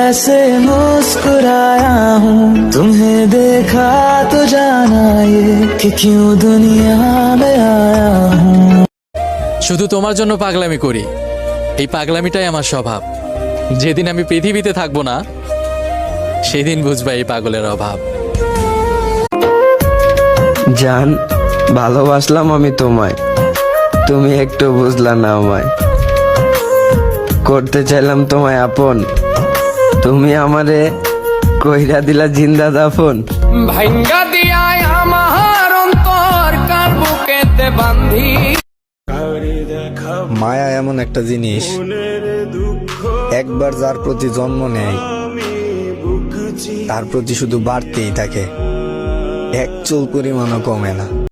कैसे मुस्कुराया हूँ तुम्हें देखा तो जाना ये कि क्यों दुनिया में आया हूँ। শুধু তোমার জন্য পাগলামি করি, এই পাগলামিটাই আমার স্বভাব। যেদিন আমি পৃথিবীতে থাকবো না সেদিন বুঝবা এই পাগলের অভাব। জান, ভালোবাসলাম আমি তোমায়, তুমি একটু বুঝলা না আমায়। করতে চাইলাম তোমায় আপন, তুমি আমারে কইরা দিলা জিন্দা দাফন। ভাঙ্গা দিয়ায় আমার অন্তর কার বুকেতে বান্ধি। মায়া এমন একটা জিনিস, একবার যার প্রতি জন্ম নেয় তার প্রতি শুধু বাড়তেই থাকে, এক চুল পরিমাণও কমে না।